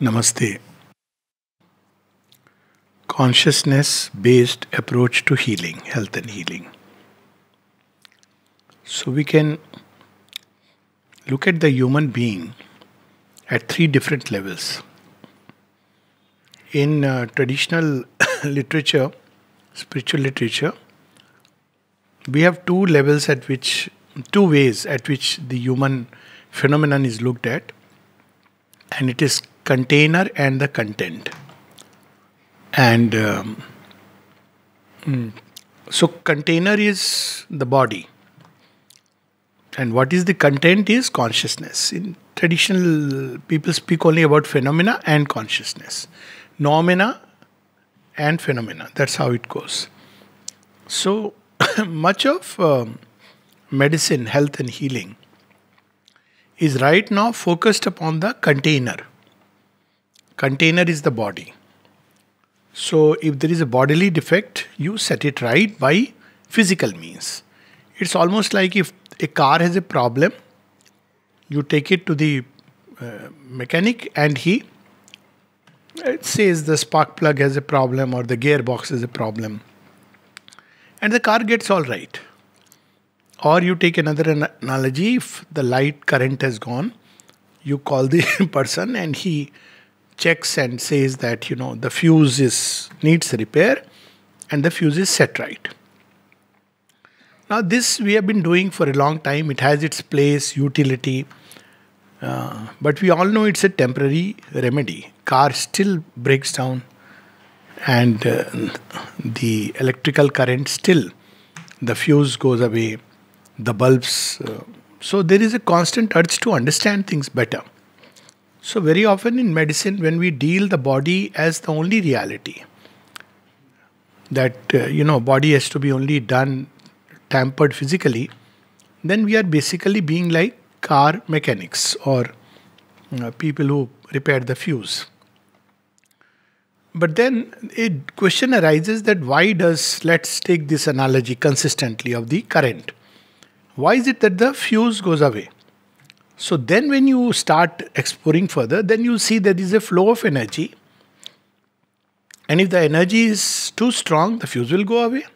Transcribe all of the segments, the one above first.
Namaste. Consciousness based approach to healing, health and healing. So we can look at the human being at three different levels. In traditional literature, spiritual literature, we have two ways at which the human phenomenon is looked at, and it is container and the content. And so, container is the body, and what is the content is consciousness. In traditional, people speak only about phenomena and consciousness, noumena and phenomena. That's how it goes. So, much of medicine, health, and healing is right now focused upon the container. Container is the body. So, if there is a bodily defect, you set it right by physical means. It's almost like if a car has a problem, you take it to the mechanic and he says the spark plug has a problem or the gearbox has a problem, and the car gets all right. Or you take another analogy, if the light current has gone, you call the person and he checks and says that the needs repair and the fuse is set right. Now this we have been doing for a long time. It has its place, utility, but we all know it's a temporary remedy. Car still breaks down, and the electrical current still, the fuse goes away, the bulbs. So there is a constant urge to understand things better. So very often in medicine, when we deal the body as the only reality, that body has to be only tampered physically, then we are basically being like car mechanics or people who repair the fuse. But then a question arises that let's take this analogy consistently of the current. Why is it that the fuse goes away? So then when you start exploring further, then you see there is a flow of energy. And if the energy is too strong, the fuse will go away.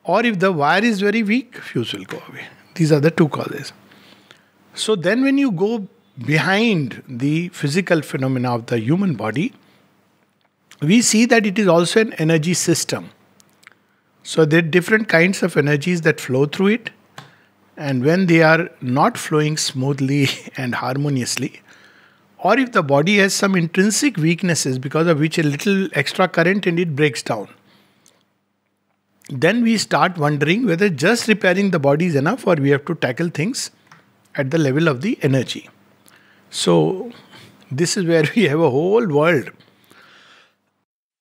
Or if the wire is very weak, fuse will go away. These are the two causes. So then when you go behind the physical phenomena of the human body, we see that it is also an energy system. So there are different kinds of energies that flow through it. And when they are not flowing smoothly and harmoniously, or if the body has some intrinsic weaknesses because of which a little extra current and it breaks down, then we start wondering whether just repairing the body is enough or we have to tackle things at the level of the energy. So this is where we have a whole world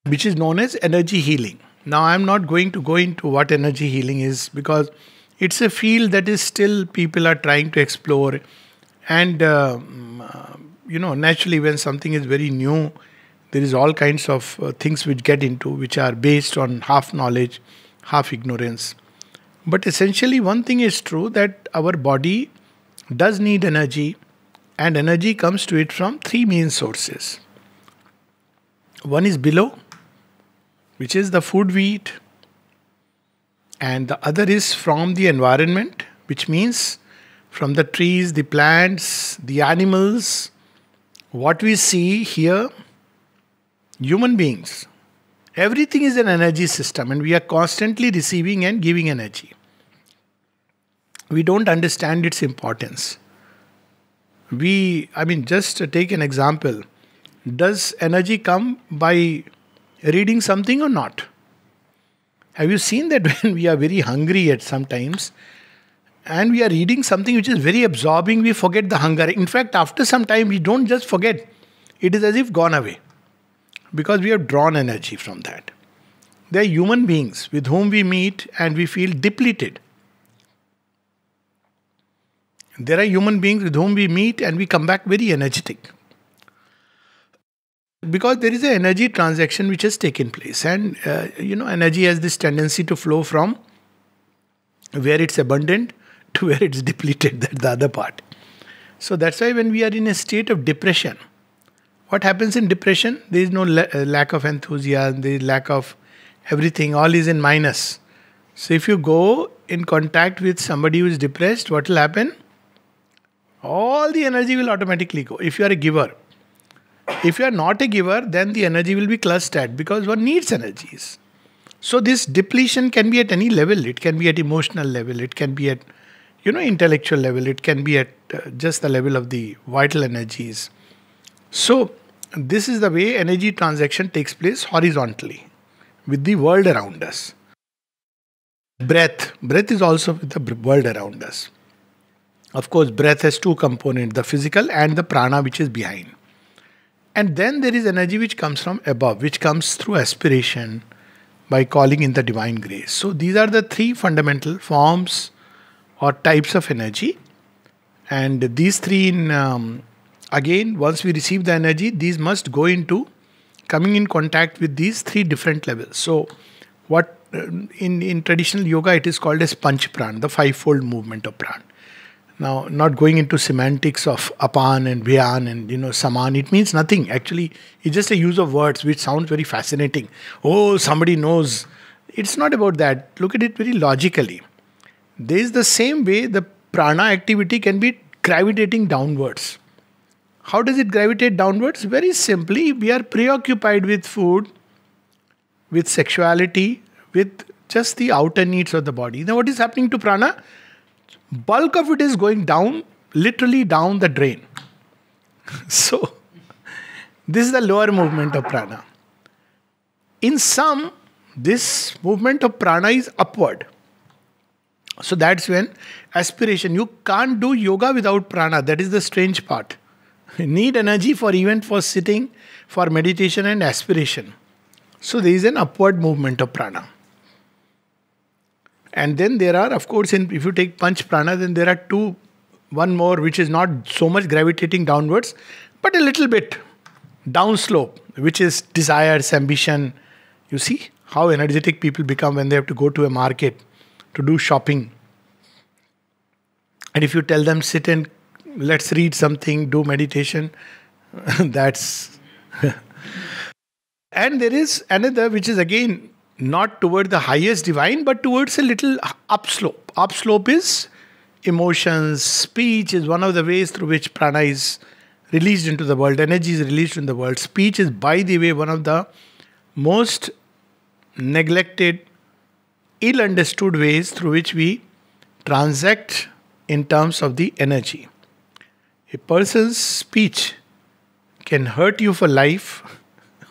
which is known as energy healing. Now I am not going to go into what energy healing is, because it's a field that is still people are trying to explore. And naturally when something is very new, there is all kinds of things which get into, which are based on half knowledge, half ignorance. But essentially one thing is true, that our body does need energy, and energy comes to it from three main sources. One is below, which is the food we eat. And the other is from the environment, which means from the trees, the plants, the animals, what we see here, human beings. Everything is an energy system, and we are constantly receiving and giving energy. We don't understand its importance. Just to take an example, does energy come by reading something or not? Have you seen that when we are very hungry at some times and we are reading something which is very absorbing, we forget the hunger. In fact, after some time, we don't just forget, it is as if gone away, because we have drawn energy from that. There are human beings with whom we meet and we feel depleted. There are human beings with whom we meet and we come back very energetic. Because there is an energy transaction which has taken place, and energy has this tendency to flow from where it's abundant to where it's depleted. That's the other part. So that's why when we are in a state of depression, What happens in depression? There is no lack of enthusiasm, there is lack of everything, all is in minus. So if you go in contact with somebody who is depressed, what will happen? All the energy will automatically go. If you are a giver, if you are not a giver, then the energy will be clustered because one needs energies. So this depletion can be at any level. It can be at emotional level. It can be at, intellectual level. It can be at just the level of the vital energies. So this is the way energy transaction takes place horizontally with the world around us. Breath is also with the world around us. Of course, breath has two components, the physical and the prana which is behind. And then there is energy which comes from above, which comes through aspiration by calling in the divine grace. So these are the three fundamental forms or types of energy. And these three, again, once we receive the energy, these must go into coming in contact with these three different levels. So what in traditional yoga it is called as Panch Pran, the fivefold movement of Pran. Now, not going into semantics of apan and vyan and saman, it means nothing. Actually, it's just a use of words which sounds very fascinating. Oh, somebody knows. It's not about that. Look at it very logically. There is the same way the prana activity can be gravitating downwards. How does it gravitate downwards? Very simply, we are preoccupied with food, with sexuality, with just the outer needs of the body. Now, what is happening to prana? Bulk of it is going down, literally down the drain. So, this is the lower movement of prana. In some, this movement of prana is upward. So that's when aspiration, you can't do yoga without prana. That is the strange part. You need energy for sitting, for meditation and aspiration. So there is an upward movement of prana. And then there are, of course, if you take Panch Prana, then there are one more which is not so much gravitating downwards, but a little bit downslope, which is desires, ambition. You see how energetic people become when they have to go to a market to do shopping. And if you tell them, sit and let's read something, do meditation, that's... And there is another which is again not toward the highest divine, but towards a little upslope. Upslope is emotions, speech is one of the ways through which prana is released into the world, energy is released in the world. Speech is, by the way, one of the most neglected, ill-understood ways through which we transact in terms of the energy. A person's speech can hurt you for life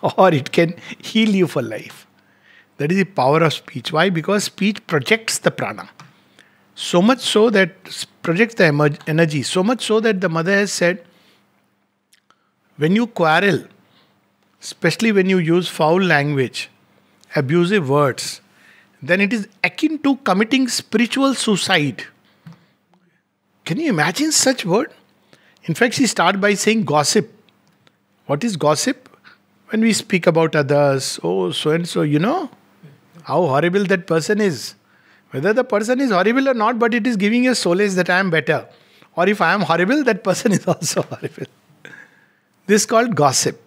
or it can heal you for life. That is the power of speech. Why? Because speech projects the prana. So much so that projects the energy. So much so that the mother has said, when you quarrel, especially when you use foul language, abusive words, then it is akin to committing spiritual suicide. Can you imagine such word? In fact, she starts by saying gossip. What is gossip? When we speak about others, oh, so and so, how horrible that person is. Whether the person is horrible or not, but it is giving you solace that I am better. Or if I am horrible, that person is also horrible. This is called gossip.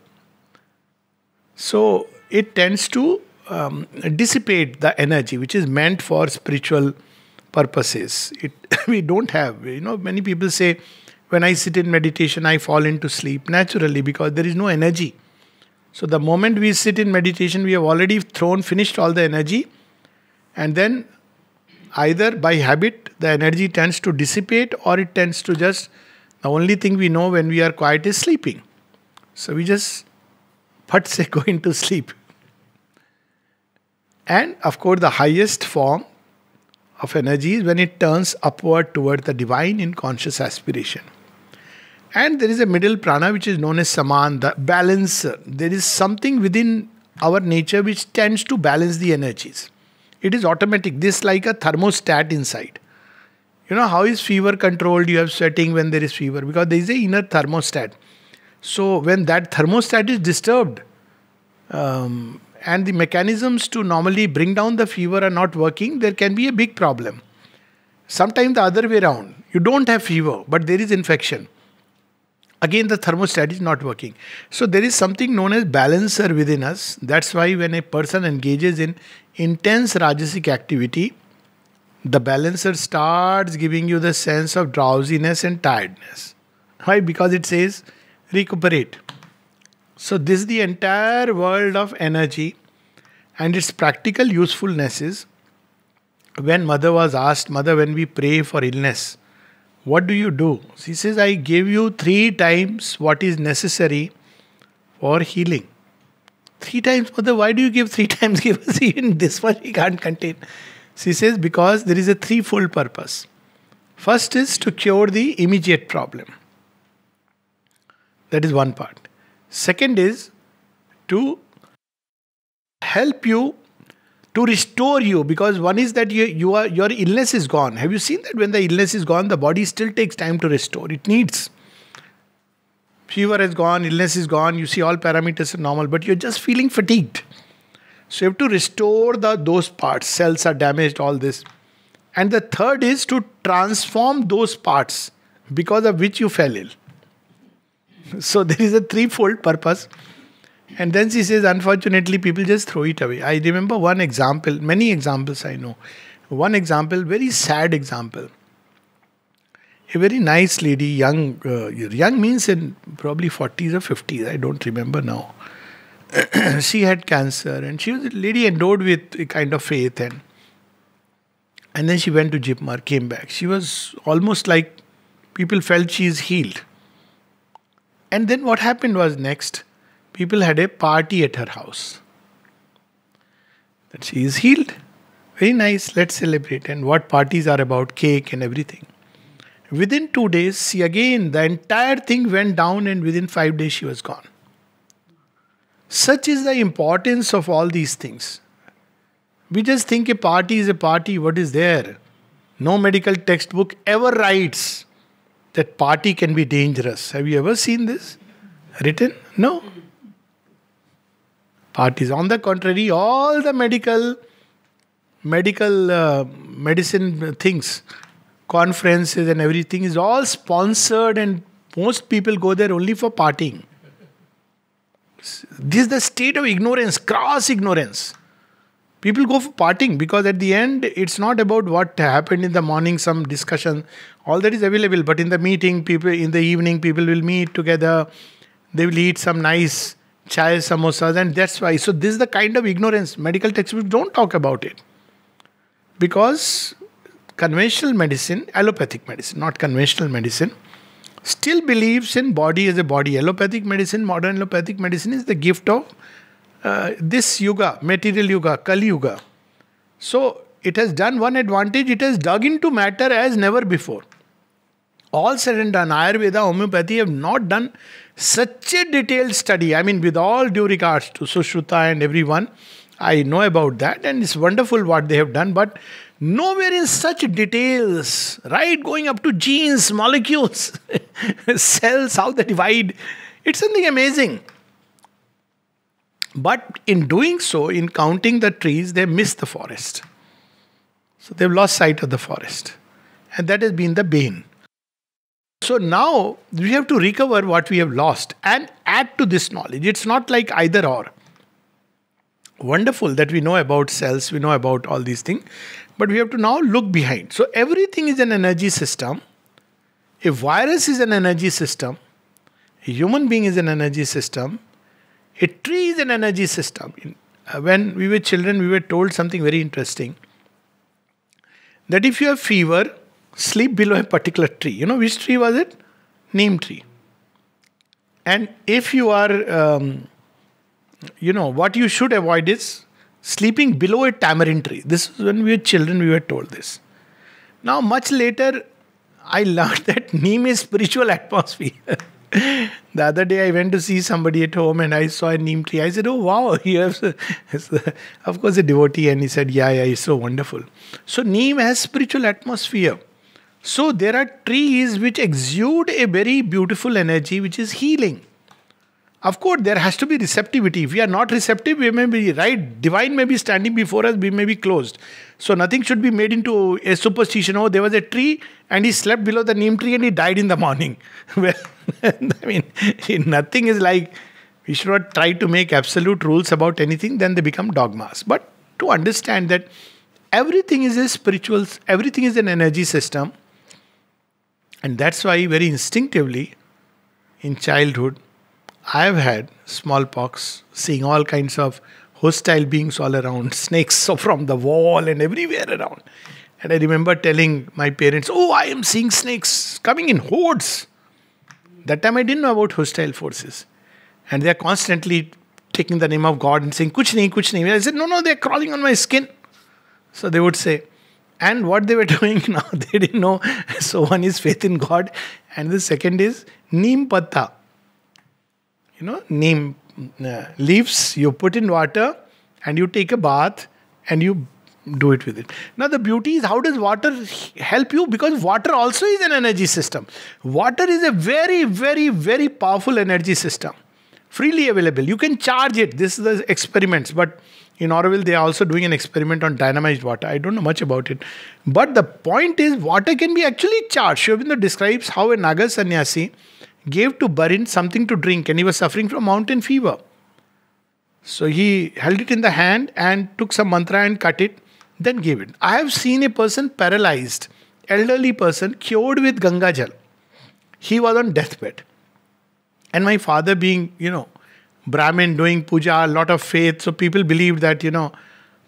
So it tends to dissipate the energy which is meant for spiritual purposes. We don't have, many people say, when I sit in meditation, I fall into sleep naturally because there is no energy. So the moment we sit in meditation, we have already finished all the energy, and then either by habit, the energy tends to dissipate, or it tends to the only thing we know when we are quiet is sleeping. So we just, go into sleep. And of course, the highest form of energy is when it turns upward toward the divine in conscious aspiration. And there is a middle prana which is known as saman, the balance. There is something within our nature which tends to balance the energies. It is automatic. This is like a thermostat inside. How is fever controlled? You have sweating when there is fever because there is an inner thermostat. So when that thermostat is disturbed and the mechanisms to normally bring down the fever are not working, there can be a big problem. Sometimes the other way around. You don't have fever, but there is infection. again the thermostat is not working. So there is something known as balancer within us. That's why when a person engages in intense rajasic activity, the balancer starts giving you the sense of drowsiness and tiredness. Why? Because it says recuperate. So this is the entire world of energy, and its practical usefulness is, when mother was asked, Mother, when we pray for illness, what do you do? She says, I give you 3 times what is necessary for healing. 3 times, Mother, why do you give 3 times? Give us even this much we can't contain. She says, because there is a threefold purpose. First is to cure the immediate problem. That is one part. Second is to help you, to restore you, because one is that your illness is gone. Have you seen that when the illness is gone, the body still takes time to restore? It needs. Fever is gone, illness is gone, you see all parameters are normal, but you're just feeling fatigued. So you have to restore those parts. Cells are damaged, all this. And the third is to transform those parts because of which you fell ill. So there is a threefold purpose. And then she says, unfortunately, people just throw it away. I remember one example, many examples I know. One example, very sad example. A very nice lady, young means in probably 40s or 50s, I don't remember now. She had cancer, and she was a lady endowed with a kind of faith. And then she went to Jipmar, came back. She was almost like people felt she is healed. And then what happened was next, people had a party at her house. That she is healed. Very nice, let's celebrate. And what parties are about, cake and everything. Within 2 days, the entire thing went down, and within 5 days she was gone. Such is the importance of all these things. We just think a party is a party. What is there? No medical textbook ever writes that party can be dangerous. Have you ever seen this written? No. Parties. On the contrary, all the medicine things, conferences and everything is all sponsored, and most people go there only for partying. This is the state of ignorance, crass ignorance. People go for partying because at the end, it's not about what happened in the morning, some discussion. All that is available. But in the meeting, people in the evening, people will meet together. They will eat some nice chai, samosas, and that's why. So this is the kind of ignorance. Medical textbooks don't talk about it. Because conventional medicine, allopathic medicine, not conventional medicine, still believes in body as a body. Allopathic medicine, modern allopathic medicine is the gift of this yuga, material yuga, Kali yuga. So it has done one advantage, it has dug into matter as never before. All said and done, Ayurveda, homeopathy have not done such a detailed study. I mean, with all due regards to Sushruta and everyone, I know about that, and it's wonderful what they have done, but nowhere in such details, right? Going up to genes, molecules, cells, how they divide. It's something amazing. But in doing so, in counting the trees, they miss the forest. So they've lost sight of the forest. And that has been the bane. So now we have to recover what we have lost and add to this knowledge. It's not like either or. Wonderful that we know about cells, we know about all these things. But we have to now look behind. So everything is an energy system. A virus is an energy system. A human being is an energy system. A tree is an energy system. When we were children, we were told something very interesting. That if you have fever, sleep below a particular tree. You know which tree was it? Neem tree. And if you are, what you should avoid is sleeping below a tamarind tree. This was when we were children, we were told this. Now, much later, I learned that neem is spiritual atmosphere. The other day I went to see somebody at home and I saw a neem tree. I said, oh wow, you have, of course, a devotee. And he said, yeah, it's so wonderful. So neem has spiritual atmosphere. So there are trees which exude a very beautiful energy which is healing. Of course, there has to be receptivity. If we are not receptive, we may be right. Divine may be standing before us, we may be closed. So nothing should be made into a superstition. Oh, there was a tree and he slept below the neem tree and he died in the morning. Well, I mean, nothing is like, we should not try to make absolute rules about anything, then they become dogmas. But to understand that everything is a spiritual, everything is an energy system. And that's why very instinctively in childhood, I have had smallpox, seeing all kinds of hostile beings all around, snakes from the wall and everywhere around. And I remember telling my parents, oh, I am seeing snakes coming in hordes. That time I didn't know about hostile forces. And they are constantly taking the name of God and saying, kuch nahi, kuch nahi. I said, no, they're crawling on my skin. So they would say, and what they were doing now, they didn't know. So one is faith in God, and the second is neem patta. Neem leaves you put in water and you take a bath and you do it with it. Now the beauty is, how does water help you? Because water also is an energy system. Water is a very, very, very powerful energy system. Freely available. You can charge it. This is the experiments. But in Auroville, they are also doing an experiment on dynamized water. I don't know much about it. But the point is, water can be actually charged. Sri Aurobindo describes how a Naga sannyasi gave to Barin something to drink and he was suffering from mountain fever. So he held it in the hand and took some mantra and cut it, then gave it. I have seen a person paralyzed, elderly person, cured with Ganga Jal. He was on deathbed. And my father being, Brahmin, doing puja, a lot of faith, so people believed that,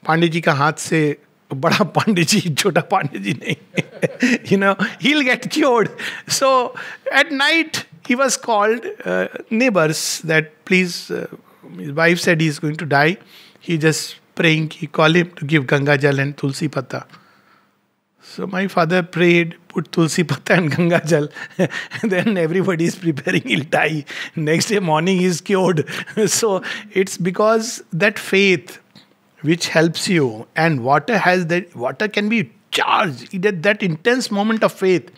Pandit ji ka haath se bada Pandit ji, chota Pandit ji nahi. He'll get cured. So at night, he was called, neighbors, that please, his wife said he is going to die. He just praying, he called him to give Ganga Jal and Tulsi Patta. So my father prayed, put Tulsi Patta and Ganga Jal, and then everybody is preparing, he'll die. Next day morning he is cured. So it's because that faith which helps you, and water can be charged. That intense moment of faith,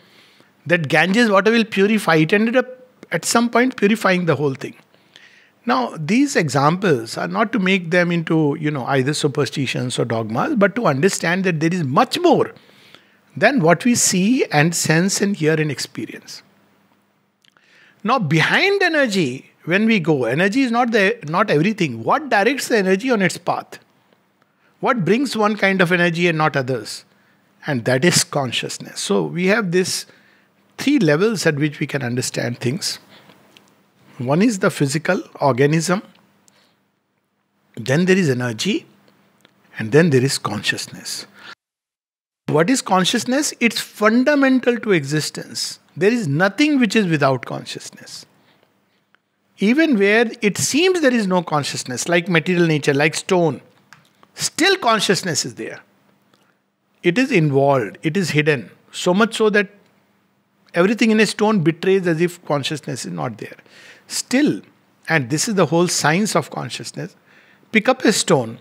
that Ganges water will purify. It ended up at some point purifying the whole thing. Now, these examples are not to make them into, either superstitions or dogmas, but to understand that there is much more than what we see and sense and hear and experience. Now, behind energy, when we go, energy is not everything. What directs the energy on its path? What brings one kind of energy and not others? And that is consciousness. So, we have this 3 levels at which we can understand things. One is the physical organism, then there is energy, and then there is consciousness. What is consciousness? It's fundamental to existence. There is nothing which is without consciousness. Even where it seems there is no consciousness, like material nature, like stone, still consciousness is there. It is involved, it is hidden, so much so that everything in a stone betrays as if consciousness is not there. Still, and this is the whole science of consciousness, pick up a stone.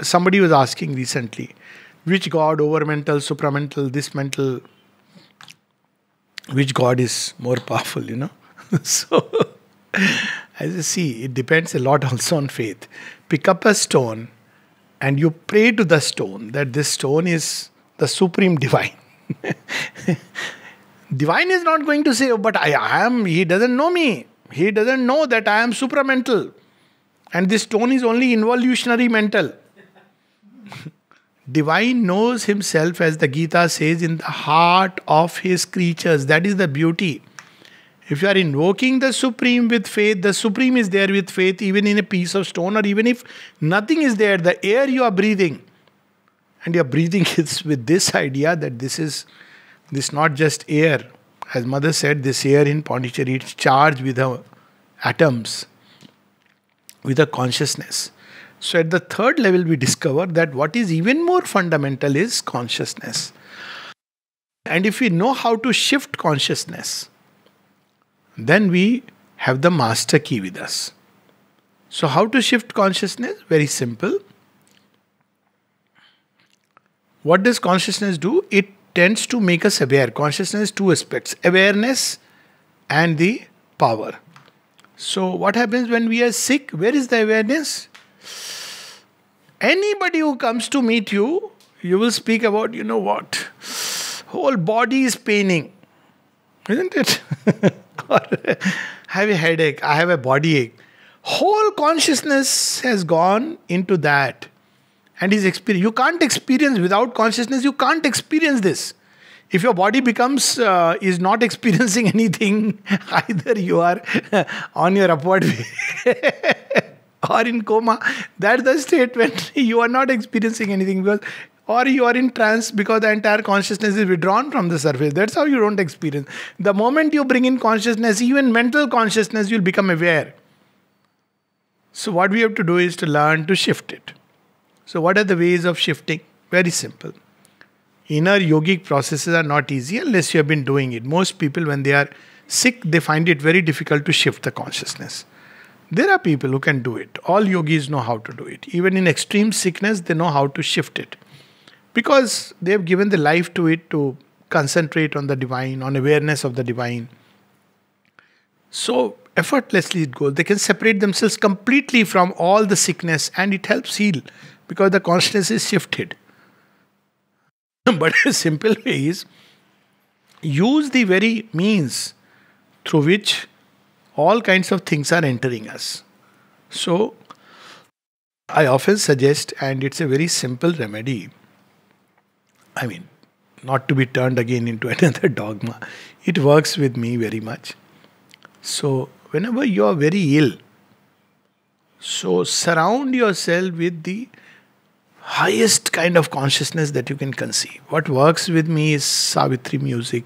Somebody was asking recently, which God, overmental, supramental, this mental, which God is more powerful, So, as you see, it depends a lot also on faith. Pick up a stone and you pray to the stone that this stone is the supreme divine. Divine is not going to say, oh, but I am, he doesn't know me. He doesn't know that I am supramental. And this stone is only involutionary mental. Divine knows himself, as the Gita says, in the heart of his creatures. That is the beauty. If you are invoking the Supreme with faith, the Supreme is there with faith, even in a piece of stone, or even if nothing is there, the air you are breathing. And you are breathing is with this idea that this not just air. As Mother said, this air in Pondicherry, it's charged with atoms, with a consciousness. So at the 3rd level, we discover that what is even more fundamental is consciousness. And if we know how to shift consciousness, then we have the master key with us. So how to shift consciousness? Very simple. What does consciousness do? It tends to make us aware. Consciousness has 2 aspects, awareness and the power. So, what happens when we are sick? Where is the awareness? Anybody who comes to meet you, you will speak about, you know what? Whole body is paining, isn't it? Or I have a headache, I have a body ache. Whole consciousness has gone into that. And his experience. You can't experience without consciousness, you can't experience this. If your body becomes is not experiencing anything, either you are on your upward way or in coma. That's the state when you are not experiencing anything, because or you are in trance because the entire consciousness is withdrawn from the surface. That's how you don't experience. The moment you bring in consciousness, even mental consciousness, you'll become aware. So what we have to do is to learn to shift it. So what are the ways of shifting? Very simple. Inner yogic processes are not easy unless you have been doing it. Most people, when they are sick, they find it very difficult to shift the consciousness. There are people who can do it. All yogis know how to do it. Even in extreme sickness, they know how to shift it. Because they have given the life to it to concentrate on the divine, on awareness of the divine. So effortlessly it goes. They can separate themselves completely from all the sickness, and it helps heal because the consciousness is shifted. But a simple way is use the very means through which all kinds of things are entering us. So I often suggest, and it's a very simple remedy. I mean, not to be turned again into another dogma. It works with me very much. So whenever you are very ill, so surround yourself with the highest kind of consciousness that you can conceive. What works with me is Savitri music,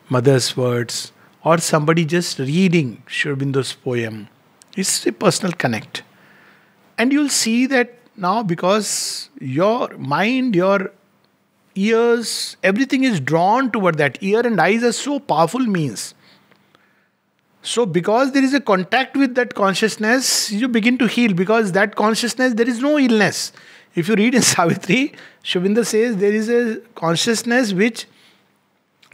mother's words, or somebody just reading Sri Aurobindo's poem. It's a personal connect. And you'll see that now, because your mind, your ears, everything is drawn toward that. Ear and eyes are so powerful means. So because there is a contact with that consciousness, you begin to heal. Because that consciousness, there is no illness. If you read in Savitri, Sri Aurobindo says there is a consciousness which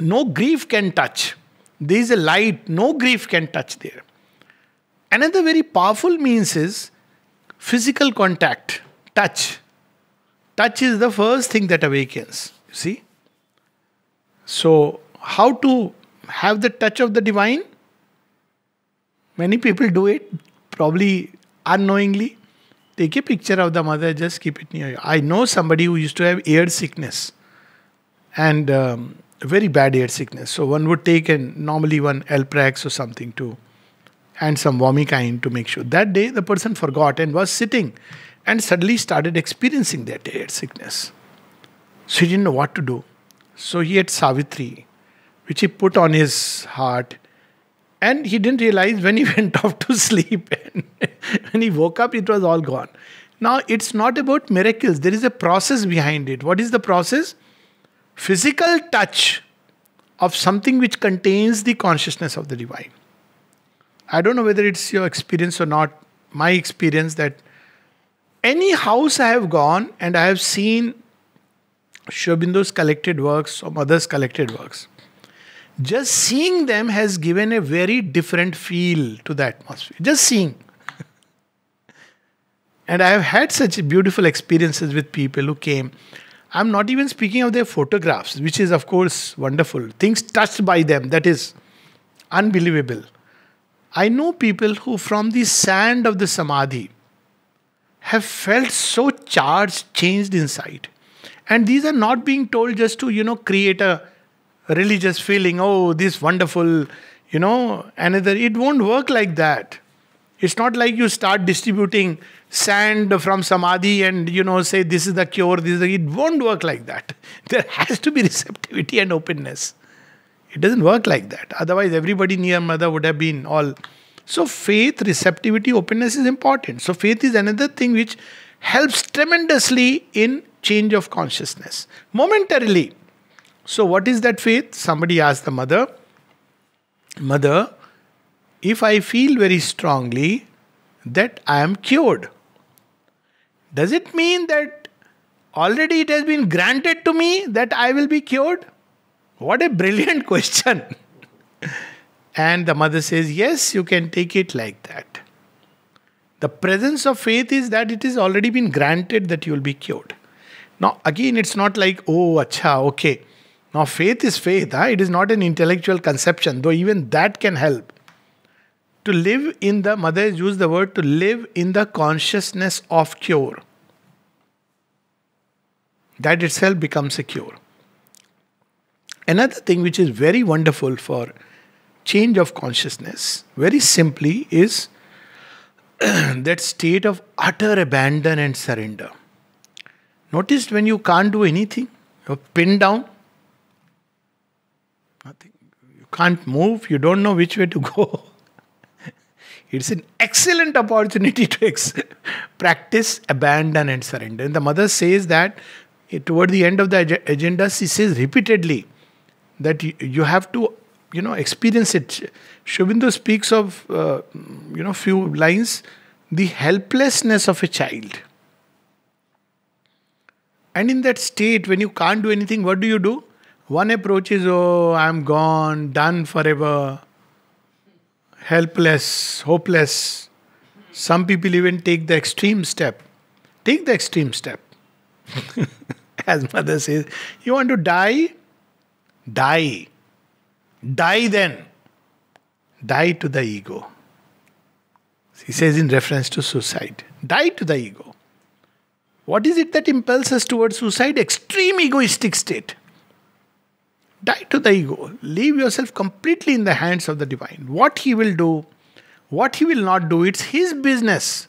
no grief can touch. There is a light, no grief can touch there. Another very powerful means is physical contact, touch. Touch is the first thing that awakens, you see. So, how to have the touch of the divine? Many people do it, probably unknowingly. Take a picture of the mother, just keep it near you. I know somebody who used to have ear sickness and very bad ear sickness. So one would take normally one Alprax or something too, and some Vomikind to make sure. That day the person forgot and was sitting and suddenly started experiencing that ear sickness. So he didn't know what to do. So he had Savitri, which he put on his heart. And he didn't realize when he went off to sleep. And when he woke up, it was all gone. Now, it's not about miracles. There is a process behind it. What is the process? Physical touch of something which contains the consciousness of the divine. I don't know whether it's your experience or not. My experience that any house I have gone and I have seen Sri Aurobindo's collected works or mother's collected works. Just seeing them has given a very different feel to the atmosphere. Just seeing. And I have had such beautiful experiences with people who came. I'm not even speaking of their photographs, which is of course wonderful. Things touched by them, that is unbelievable. I know people who from the sand of the Samadhi have felt so charged, changed inside. And these are not being told just to, create a religious feeling, oh, this wonderful, another. It won't work like that. It's not like you start distributing sand from Samadhi and, say this is the cure, it won't work like that. There has to be receptivity and openness. It doesn't work like that. Otherwise, everybody near Mother would have been all. So faith, receptivity, openness is important. So faith is another thing which helps tremendously in change of consciousness. Momentarily. So what is that faith? Somebody asked the mother, Mother, if I feel very strongly that I am cured, does it mean that already it has been granted to me that I will be cured? What a brilliant question. And the mother says, yes, you can take it like that. The presence of faith is that it has already been granted that you will be cured. Now, again, it's not like, oh, acha, okay. Now, faith is faith. It is not an intellectual conception, though even that can help. To live in the, mother has used the word to live in the consciousness of cure. That itself becomes a cure. Another thing which is very wonderful for change of consciousness, very simply, is that state of utter abandon and surrender. Notice when you can't do anything, you're pinned down, nothing. You can't move, you don't know which way to go. It's an excellent opportunity to practice abandon and surrender. And the mother says that toward the end of the agenda, she says repeatedly that you have to, experience it. Sri Aurobindo speaks of, few lines, the helplessness of a child. And in that state, when you can't do anything, what do? One approach is, oh, I'm gone, done forever, helpless, hopeless. Some people even take the extreme step. Take the extreme step. As mother says, you want to die? Die. Die then. Die to the ego. He says in reference to suicide. Die to the ego. What is it that impels us towards suicide? Extreme egoistic state. Die to the ego. Leave yourself completely in the hands of the divine. What he will do, what he will not do, it's his business.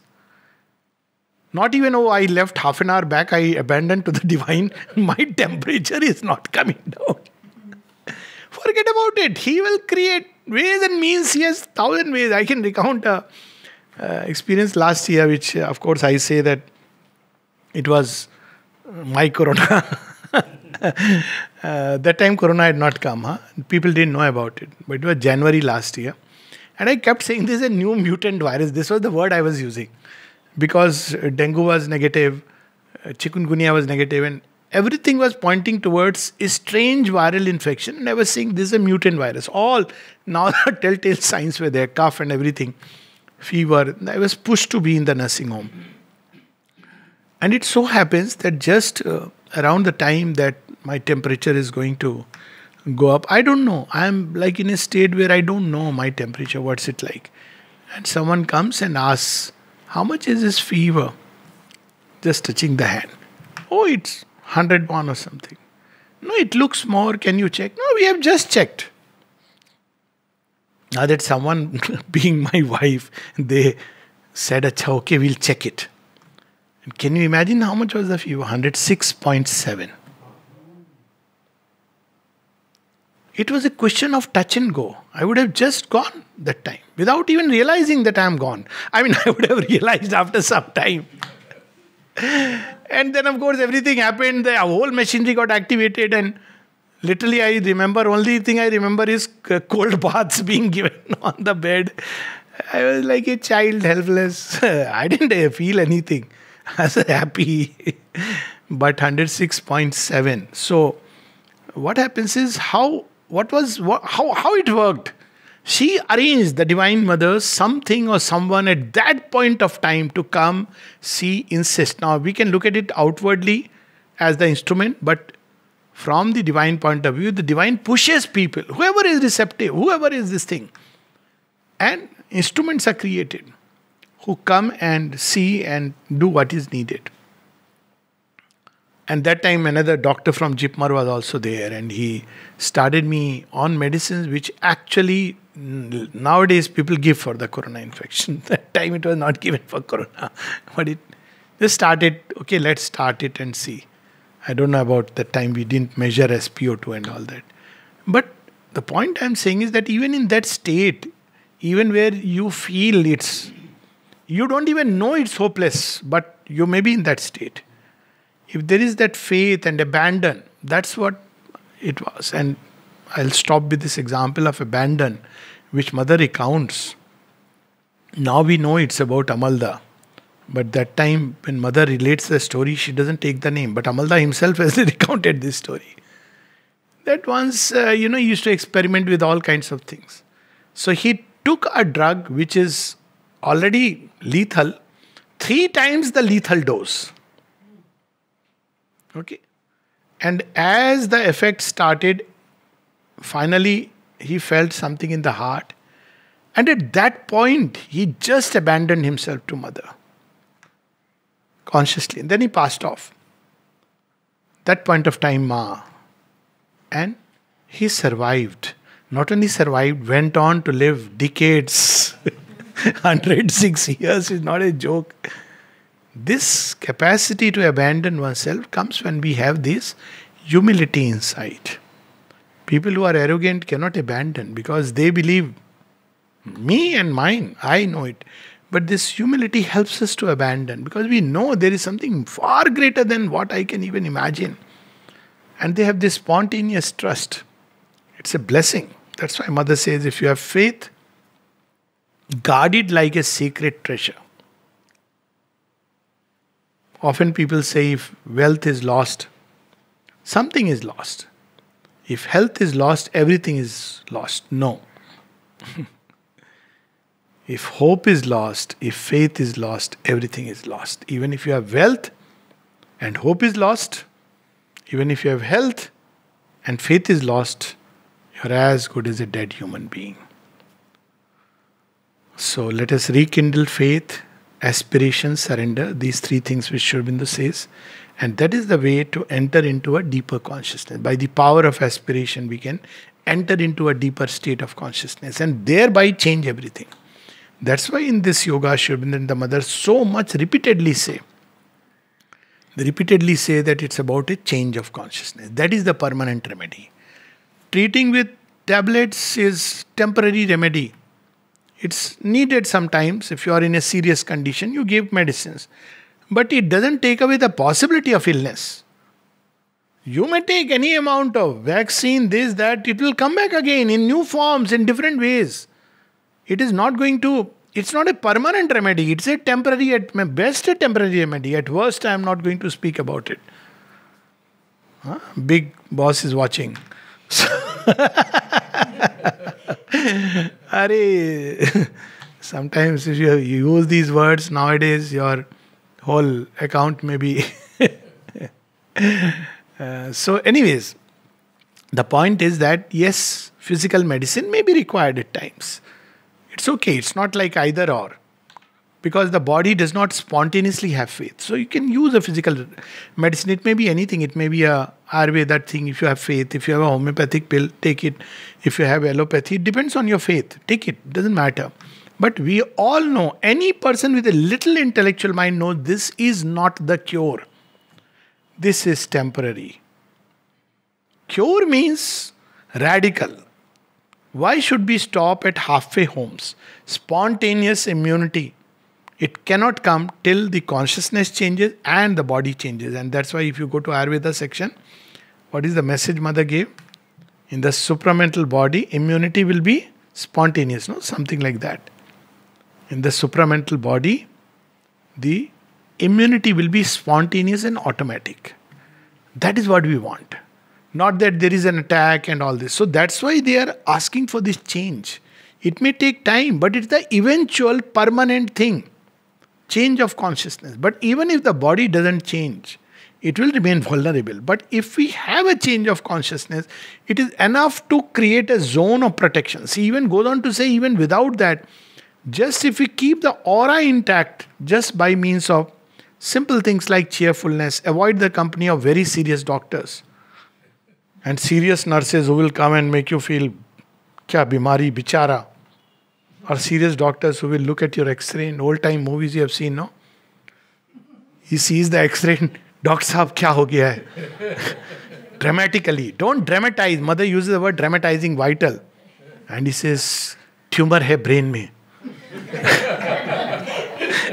Not even, oh, I left half an hour back, I abandoned to the divine. My temperature is not coming down. Forget about it. He will create ways and means. He has 1,000 ways. I can recount a experience last year, which of course I say that it was my corona. That time corona had not come. People didn't know about it. But it was January last year. And I kept saying this is a new mutant virus. This was the word I was using. Because dengue was negative, chikungunya was negative, and everything was pointing towards a strange viral infection. And I was saying this is a mutant virus. All now the telltale signs were there, cough and everything, fever. I was pushed to be in the nursing home. And it so happens that just around the time that my temperature is going to go up, I don't know. I'm like in a state where I don't know my temperature, what's it like. And someone comes and asks, how much is this fever? Just touching the hand. Oh, it's 101 or something. No, it looks more. Can you check? No, we have just checked. Now that someone, being my wife, they said, Acha, okay, we'll check it. And can you imagine how much was the fever? 106.7. It was a question of touch and go. I would have just gone that time without even realizing that I am gone. I mean, I would have realized after some time. And then, of course, everything happened. The whole machinery got activated, and literally, I remember, only thing I remember is cold baths being given on the bed. I was like a child, helpless. I didn't feel anything. I was happy. But 106.7. So, what happens is how it worked. She arranged, the Divine Mother, something or someone at that point of time to come, see, insist. Now, we can look at it outwardly as the instrument, but from the divine point of view, the divine pushes people, whoever is receptive, whoever is this thing. And instruments are created who come and see and do what is needed. And that time another doctor from Jipmar was also there, and he started me on medicines which actually nowadays people give for the corona infection. That time it was not given for corona. But it just started, okay, let's start it and see. I don't know about the time we didn't measure SpO2 and all that. But the point I'm saying is that even in that state, even where you feel you don't even know it's hopeless, but you may be in that state. If there is that faith and abandon, that's what it was. And I'll stop with this example of abandon, which Mother recounts. Now we know it's about Amalda. But that time when Mother relates the story, she doesn't take the name. But Amalda himself has recounted this story. That once, he used to experiment with all kinds of things. So he took a drug which is already lethal, 3 times the lethal dose. Okay. And as the effect started, finally he felt something in the heart. And at that point, he just abandoned himself to mother. Consciously. And then he passed off. That point of time, Ma. And he survived. Not only survived, went on to live decades. 106 years is not a joke. This capacity to abandon oneself comes when we have this humility inside. People who are arrogant cannot abandon because they believe, me and mine, I know it. But this humility helps us to abandon because we know there is something far greater than what I can even imagine. And they have this spontaneous trust. It's a blessing. That's why Mother says, if you have faith, guard it like a sacred treasure. Often people say if wealth is lost, something is lost. If health is lost, everything is lost. No. If hope is lost, if faith is lost, everything is lost. Even if you have wealth and hope is lost, even if you have health and faith is lost, you're as good as a dead human being. So let us rekindle faith, aspiration, surrender, these 3 things which Sri Aurobindo says. And that is the way to enter into a deeper consciousness. By the power of aspiration, we can enter into a deeper state of consciousness and thereby change everything. That's why in this yoga, Sri Aurobindo and the Mother so much repeatedly say. They repeatedly say that it's about a change of consciousness. That is the permanent remedy. Treating with tablets is temporary remedy. It's needed sometimes. If you are in a serious condition, you give medicines. But it doesn't take away the possibility of illness. You may take any amount of vaccine, this, that, it will come back again in new forms, in different ways. It is not going to, it's not a permanent remedy, it's a temporary, at best a temporary remedy. At worst, I am not going to speak about it. Big boss is watching. Sometimes if you use these words nowadays, your whole account may be... So anyways, the point is that yes, physical medicine may be required at times. It's okay, it's not like either or. Because the body does not spontaneously have faith. So you can use a physical medicine. It may be anything. It may be a Ayurveda thing. If you have faith, if you have a homeopathic pill, take it. If you have allopathy, it depends on your faith. Take it. Doesn't matter. But we all know, any person with a little intellectual mind knows this is not the cure. This is temporary. Cure means radical. Why should we stop at halfway homes? Spontaneous immunity. It cannot come till the consciousness changes and the body changes. And that's why if you go to Ayurveda section, what is the message Mother gave? In the supramental body, immunity will be spontaneous, no? Something like that. In the supramental body, the immunity will be spontaneous and automatic. That is what we want. Not that there is an attack and all this. So that's why they are asking for this change. It may take time, but it's the eventual permanent thing. Change of consciousness. But even if the body doesn't change, it will remain vulnerable. But if we have a change of consciousness, it is enough to create a zone of protection. She even goes on to say, even without that, just if we keep the aura intact, just by means of simple things like cheerfulness, avoid the company of very serious doctors and serious nurses who will come and make you feel, kya bimari, bichara. Or serious doctors who will look at your x-ray. In old time movies you have seen, no? He sees the x-ray, Doctor Sahab, kya ho gaya hai? Dramatically. Don't dramatize. Mother uses the word dramatizing vital. And he says, tumor hai brain mein.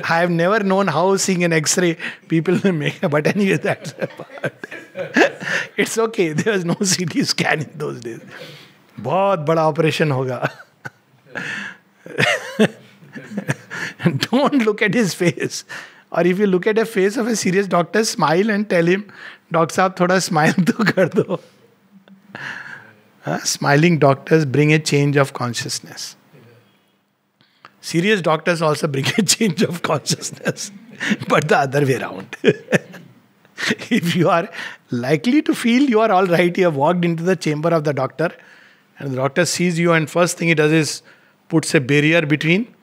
I have never known how seeing an x-ray people will make, but anyway, that's a part. It's okay. There was no CT scan in those days. बहुत बड़ा operation होगा. Don't look at his face. Or if you look at a face of a serious doctor, smile and tell him, Doctor Saab, thoda smile to kar do. Smiling doctors bring a change of consciousness. Serious doctors also bring a change of consciousness, but the other way around. If you are likely to feel you are all right, you have walked into the chamber of the doctor, and the doctor sees you, and first thing he does is puts a barrier between.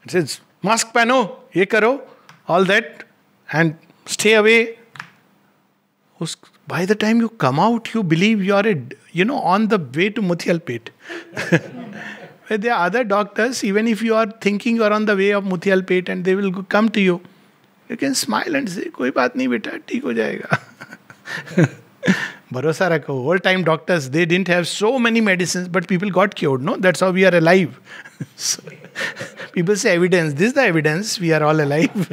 It says, mask pano, ye karo, all that, and stay away. By the time you come out, you believe you are on the way to Muthialpet. Where there are other doctors, even if you are thinking you are on the way of Muthialpet, and they will come to you, you can smile and say, "Koi baat nahi beta, theek ho jayega." Bharosa rakho. Old time doctors, they didn't have so many medicines, but people got cured. No, that's how we are alive. So, people say evidence. This is the evidence. We are all alive.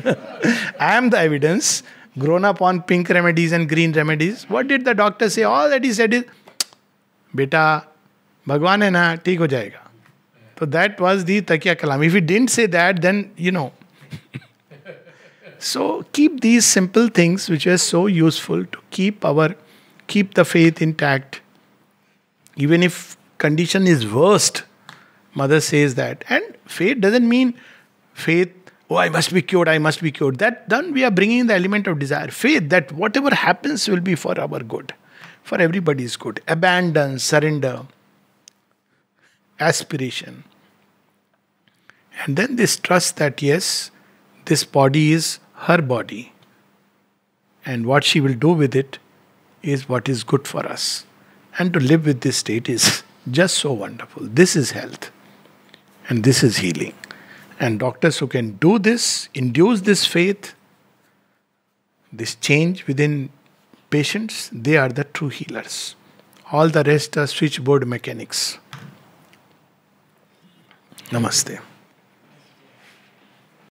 I am the evidence. Grown up on pink remedies and green remedies. What did the doctor say? All that he said is, "Beta, Bhagwan hai na, theek ho jayega." So that was the Takiya Kalam. If he didn't say that, then So keep these simple things which are so useful to keep the faith intact. Even if condition is worst, mother says that. And faith doesn't mean faith, oh, I must be cured, I must be cured. That then we are bringing in the element of desire. Faith that whatever happens will be for our good, for everybody's good. Abandon, surrender, aspiration. And then this trust that yes, this body is her body. And what she will do with it is what is good for us. And to live with this state is just so wonderful. This is health. And this is healing. And doctors who can do this, induce this faith, this change within patients, they are the true healers. All the rest are switchboard mechanics. Namaste.